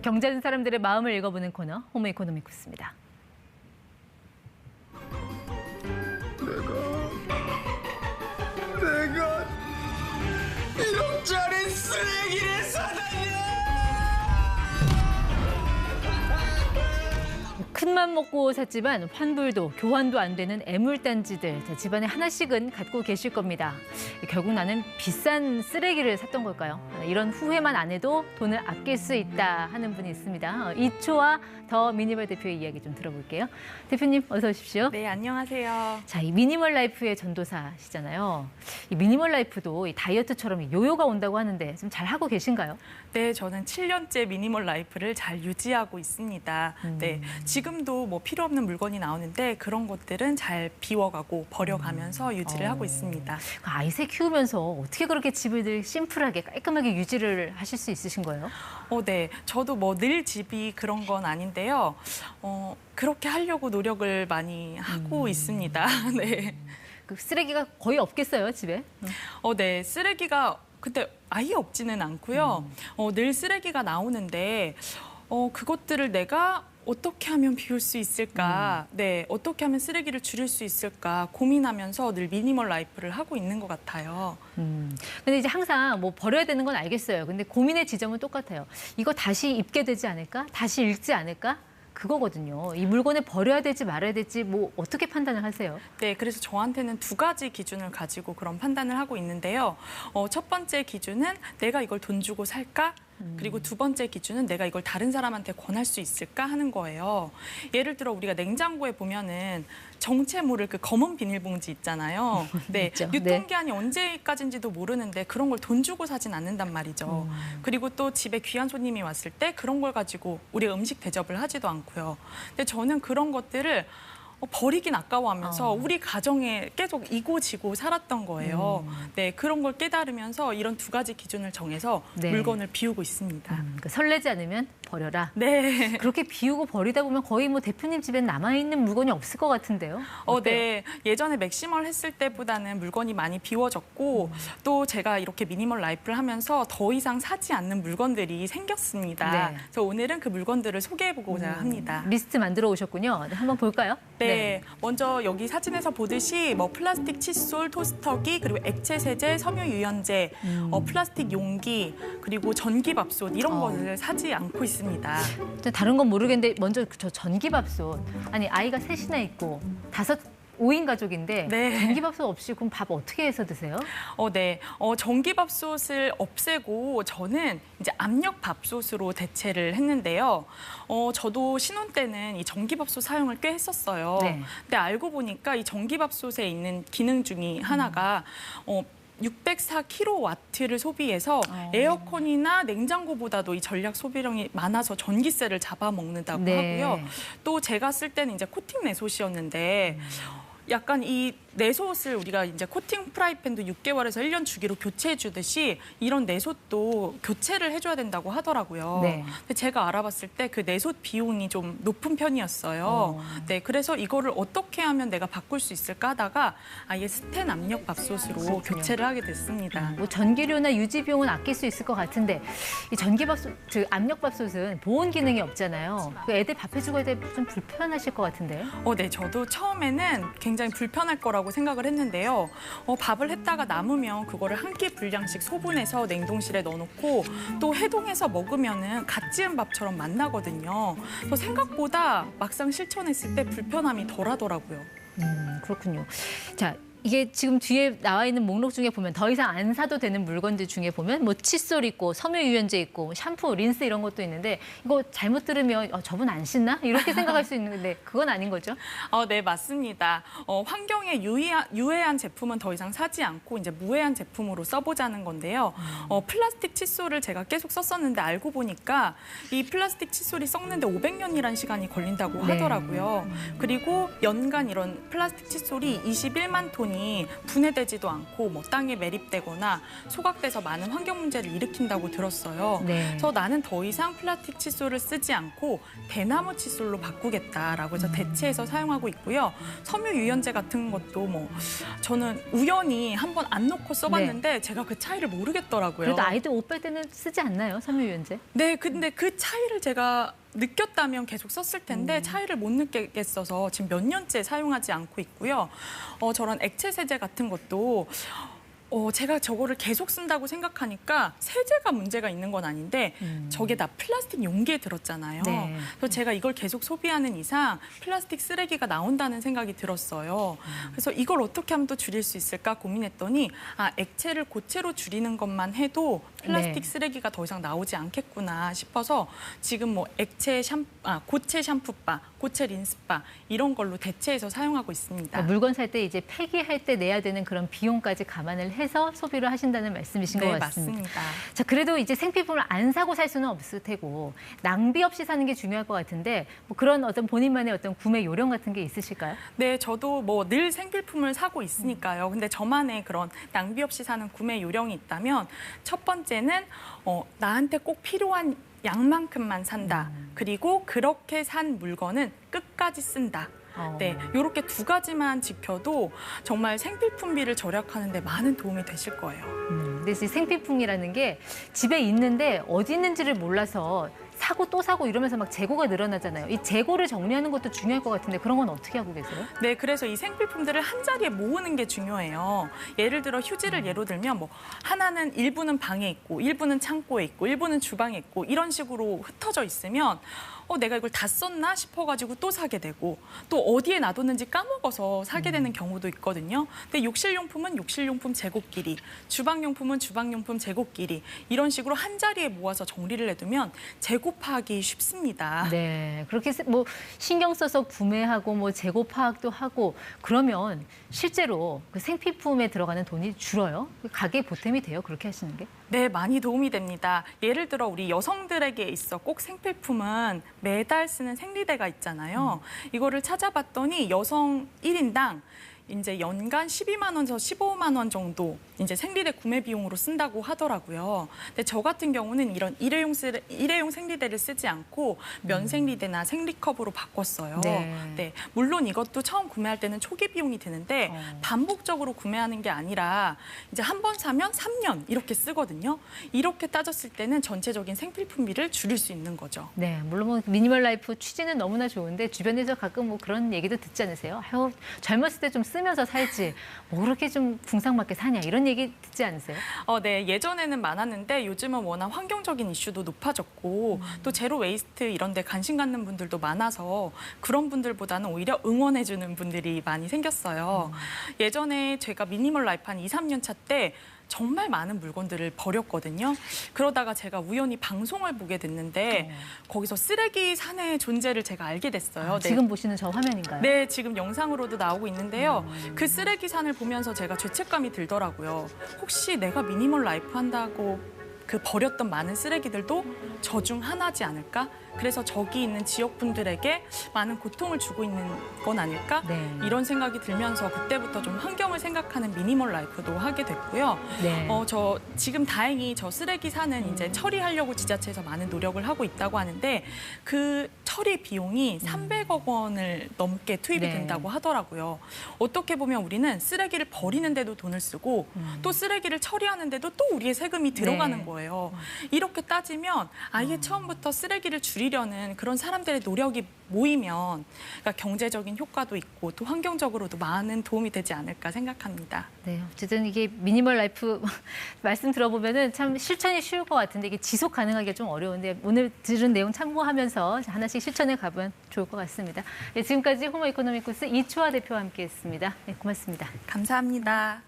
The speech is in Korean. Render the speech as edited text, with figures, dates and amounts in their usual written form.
경제하는 사람들의 마음을 읽어보는 코너 홈 이코노미쿠스입니다. 내가 1억짜리 쓰레기를 사다니! 큰맘 먹고 샀지만 환불도 교환도 안 되는 애물단지들 집안에 하나씩은 갖고 계실 겁니다. 결국 나는 비싼 쓰레기를 샀던 걸까요? 이런 후회만 안 해도 돈을 아낄 수 있다 하는 분이 있습니다. 이초와 더 미니멀 대표의 이야기 좀 들어볼게요. 대표님 어서 오십시오. 네, 안녕하세요. 자, 이 미니멀 라이프의 전도사시잖아요. 이 미니멀 라이프도 이 다이어트처럼 요요가 온다고 하는데 좀 잘 하고 계신가요? 네, 저는 7년째 미니멀 라이프를 잘 유지하고 있습니다. 네, 지금도 뭐 필요 없는 물건이 나오는데 그런 것들은 잘 비워가고 버려가면서 유지를 하고 있습니다. 아이새 키우면서 어떻게 그렇게 집을 늘 심플하게 깔끔하게 유지를 하실 수 있으신 거예요? 네, 저도 뭐 늘 집이 그런 건 아닌데요. 그렇게 하려고 노력을 많이 하고 있습니다. 네. 그 쓰레기가 거의 없겠어요, 집에? 네, 쓰레기가 근데 아예 없지는 않고요. 늘 쓰레기가 나오는데 그것들을 내가 어떻게 하면 비울 수 있을까? 네, 어떻게 하면 쓰레기를 줄일 수 있을까? 고민하면서 늘 미니멀 라이프를 하고 있는 것 같아요. 근데 이제 항상 뭐 버려야 되는 건 알겠어요. 근데 고민의 지점은 똑같아요. 이거 다시 입게 되지 않을까? 다시 읽지 않을까? 그거거든요. 이 물건을 버려야 될지 말아야 될지 뭐 어떻게 판단을 하세요? 네, 그래서 저한테는 두 가지 기준을 가지고 그런 판단을 하고 있는데요. 첫 번째 기준은 내가 이걸 돈 주고 살까? 그리고 두 번째 기준은 내가 이걸 다른 사람한테 권할 수 있을까 하는 거예요. 예를 들어 우리가 냉장고에 보면은 정체모를 그 검은 비닐봉지 있잖아요. 네, 있죠. 유통기한이 언제까지인지도 모르는데 그런 걸 돈 주고 사진 않는단 말이죠. 그리고 또 집에 귀한 손님이 왔을 때 그런 걸 가지고 우리가 음식 대접을 하지도 않고요. 근데 저는 그런 것들을 버리긴 아까워하면서 우리 가정에 계속 이고지고 살았던 거예요. 네, 그런 걸 깨달으면서 이런 두 가지 기준을 정해서 네. 물건을 비우고 있습니다. 그러니까 설레지 않으면 버려라. 네. 그렇게 비우고 버리다 보면 거의 뭐 대표님 집엔 남아있는 물건이 없을 것 같은데요? 어때요? 네. 예전에 맥시멀 했을 때보다는 물건이 많이 비워졌고 또 제가 이렇게 미니멀 라이프를 하면서 더 이상 사지 않는 물건들이 생겼습니다. 네. 그래서 오늘은 그 물건들을 소개해보고자 합니다. 리스트 만들어 오셨군요. 한번 볼까요? 네. 먼저 여기 사진에서 보듯이 뭐 플라스틱 칫솔, 토스터기, 그리고 액체 세제, 섬유 유연제, 플라스틱 용기, 그리고 전기밥솥 이런 것을 사지 않고 있습니다. 다른 건 모르겠는데 먼저 저 전기밥솥. 아니 아이가 셋이나 있고 5인 가족인데 네. 전기밥솥 없이 그럼 밥 어떻게 해서 드세요? 네. 전기밥솥을 없애고 저는 이제 압력밥솥으로 대체를 했는데요. 저도 신혼 때는 이 전기밥솥 사용을 꽤 했었어요. 네. 근데 알고 보니까 이 전기밥솥에 있는 기능 중에 하나가 604kW를 소비해서 에어컨이나 냉장고보다도 이 전력 소비량이 많아서 전기세를 잡아먹는다고 네. 하고요. 또 제가 쓸 때는 이제 코팅 내솥이었는데 약간 이 내솥을 우리가 이제 코팅 프라이팬도 6개월에서 1년 주기로 교체해 주듯이 이런 내솥도 교체를 해줘야 된다고 하더라고요. 네. 근데 제가 알아봤을 때 그 내솥 비용이 좀 높은 편이었어요. 네, 그래서 이거를 어떻게 하면 내가 바꿀 수 있을까 하다가 아예 스텐 압력 밥솥으로 교체를 하게 됐습니다. 뭐 전기료나 유지 비용은 아낄 수 있을 것 같은데 이 전기밥솥, 즉 압력밥솥은 보온 기능이 없잖아요. 그 애들 밥 해주고 해야 좀 불편하실 것 같은데요? 네, 저도 처음에는 굉장히 불편할 거라고 생각을 했는데요. 밥을 했다가 남으면 그거를 한 끼 분량씩 소분해서 냉동실에 넣어놓고 또 해동해서 먹으면은 갓 지은 밥처럼 맛나거든요. 그래서 생각보다 막상 실천했을 때 불편함이 덜하더라고요. 그렇군요. 자, 이게 지금 뒤에 나와 있는 목록 중에 보면 더 이상 안 사도 되는 물건들 중에 보면 뭐 칫솔 있고 섬유 유연제 있고 샴푸, 린스 이런 것도 있는데 이거 잘못 들으면 저분 안 씻나? 이렇게 생각할 수 있는데 그건 아닌 거죠? 네, 맞습니다. 환경에 유해한 제품은 더 이상 사지 않고 이제 무해한 제품으로 써보자는 건데요. 플라스틱 칫솔을 제가 계속 썼었는데 알고 보니까 이 플라스틱 칫솔이 썩는데 500년이라는 시간이 걸린다고 네. 하더라고요. 그리고 연간 이런 플라스틱 칫솔이 21만 톤이 생필품이 분해되지도 않고 뭐 땅에 매립되거나 소각돼서 많은 환경 문제를 일으킨다고 들었어요. 네. 그래서 나는 더 이상 플라스틱 칫솔을 쓰지 않고 대나무 칫솔로 바꾸겠다라고 해서 대체해서 사용하고 있고요. 섬유 유연제 같은 것도 뭐 저는 우연히 한번 안 넣고 써봤는데 제가 그 차이를 모르겠더라고요. 그래도 아이들 옷 뺄 때는 쓰지 않나요? 섬유유연제? 네, 근데 그 차이를 제가 느꼈다면 계속 썼을 텐데 차이를 못 느끼겠어서 지금 몇 년째 사용하지 않고 있고요. 저런 액체 세제 같은 것도 제가 저거를 계속 쓴다고 생각하니까 세제가 문제가 있는 건 아닌데 저게 다 플라스틱 용기에 들었잖아요. 네. 그래서 제가 이걸 계속 소비하는 이상 플라스틱 쓰레기가 나온다는 생각이 들었어요. 그래서 이걸 어떻게 하면 또 줄일 수 있을까 고민했더니 액체를 고체로 줄이는 것만 해도 플라스틱 네. 쓰레기가 더 이상 나오지 않겠구나 싶어서 지금 뭐 고체 샴푸바, 고체 린스바 이런 걸로 대체해서 사용하고 있습니다. 그러니까 물건 살 때 이제 폐기할 때 내야 되는 그런 비용까지 감안을 해서 소비를 하신다는 말씀이신 것 네, 같습니다. 맞습니다. 자, 그래도 이제 생필품을 안 사고 살 수는 없을 테고 낭비 없이 사는 게 중요할 것 같은데 뭐 그런 어떤 본인만의 어떤 구매 요령 같은 게 있으실까요? 네, 저도 뭐 늘 생필품을 사고 있으니까요. 근데 저만의 그런 낭비 없이 사는 구매 요령이 있다면 첫 번째는 나한테 꼭 필요한 양만큼만 산다. 그리고 그렇게 산 물건은 끝까지 쓴다. 네, 이렇게 두 가지만 지켜도 정말 생필품비를 절약하는 데 많은 도움이 되실 거예요. 근데 이 생필품이라는 게 집에 있는데 어디 있는지를 몰라서 사고 또 사고 이러면서 막 재고가 늘어나잖아요. 이 재고를 정리하는 것도 중요할 것 같은데 그런 건 어떻게 하고 계세요? 네, 그래서 이 생필품들을 한 자리에 모으는 게 중요해요. 예를 들어 휴지를 예로 들면 뭐 하나는 일부는 방에 있고 일부는 창고에 있고 일부는 주방에 있고 이런 식으로 흩어져 있으면 내가 이걸 다 썼나 싶어가지고 또 사게 되고 또 어디에 놔뒀는지 까먹어서 사게 되는 경우도 있거든요. 근데 욕실용품은 욕실용품 재고끼리, 주방용품은 주방용품 재고끼리 이런 식으로 한 자리에 모아서 정리를 해두면 재고 파악이 쉽습니다. 네, 그렇게 뭐 신경 써서 구매하고 뭐 재고 파악도 하고 그러면 실제로 그 생필품에 들어가는 돈이 줄어요? 가계에 보탬이 돼요? 그렇게 하시는 게? 네, 많이 도움이 됩니다. 예를 들어 우리 여성들에게 있어 꼭 생필품은 매달 쓰는 생리대가 있잖아요. 이거를 찾아봤더니 여성 1인당 이제 연간 12만 원에서 15만 원 정도 이제 생리대 구매 비용으로 쓴다고 하더라고요. 근데 저 같은 경우는 이런 일회용 생리대를 쓰지 않고 면 생리대나 생리컵으로 바꿨어요. 네. 물론 이것도 처음 구매할 때는 초기 비용이 드는데 반복적으로 구매하는 게 아니라 이제 한 번 사면 3년 이렇게 쓰거든요. 이렇게 따졌을 때는 전체적인 생필품비를 줄일 수 있는 거죠. 네, 물론 뭐 미니멀 라이프 취지는 너무나 좋은데 주변에서 가끔 뭐 그런 얘기도 듣지 않으세요? 아유, 젊었을 때 좀 쓰면서 살지 뭐 그렇게 좀 궁상맞게 사냐 이런 얘기 듣지 않으세요? 네, 예전에는 많았는데 요즘은 워낙 환경적인 이슈도 높아졌고 또 제로 웨이스트 이런 데 관심 갖는 분들도 많아서 그런 분들보다는 오히려 응원해주는 분들이 많이 생겼어요. 예전에 제가 미니멀 라이프 한 2, 3년 차 때 정말 많은 물건들을 버렸거든요. 그러다가 제가 우연히 방송을 보게 됐는데 거기서 쓰레기 산의 존재를 제가 알게 됐어요. 네. 지금 보시는 저 화면인가요? 네, 지금 영상으로도 나오고 있는데요. 그 쓰레기 산을 보면서 제가 죄책감이 들더라고요. 혹시 내가 미니멀 라이프 한다고 그 버렸던 많은 쓰레기들도 저 중 하나지 않을까? 그래서 저기 있는 지역분들에게 많은 고통을 주고 있는 건 아닐까? 네. 이런 생각이 들면서 그때부터 좀 환경을 생각하는 미니멀 라이프도 하게 됐고요. 네. 저 지금 다행히 저 쓰레기 산은 이제 처리하려고 지자체에서 많은 노력을 하고 있다고 하는데 그 처리 비용이 300억 원을 넘게 투입이 네. 된다고 하더라고요. 어떻게 보면 우리는 쓰레기를 버리는데도 돈을 쓰고 또 쓰레기를 처리하는데도 또 우리의 세금이 들어가는 네. 거예요. 이렇게 따지면 아예 처음부터 쓰레기를 줄이려는 그런 사람들의 노력이 모이면 그러니까 경제적인 효과도 있고 또 환경적으로도 많은 도움이 되지 않을까 생각합니다. 네, 어쨌든 이게 미니멀 라이프 말씀 들어보면은 참 실천이 쉬울 것 같은데 이게 지속 가능하기가 좀 어려운데 오늘 들은 내용 참고하면서 하나씩 실천해 가면 좋을 것 같습니다. 네, 지금까지 호모 이코노미쿠스 이초아 대표와 함께했습니다. 네, 고맙습니다. 감사합니다.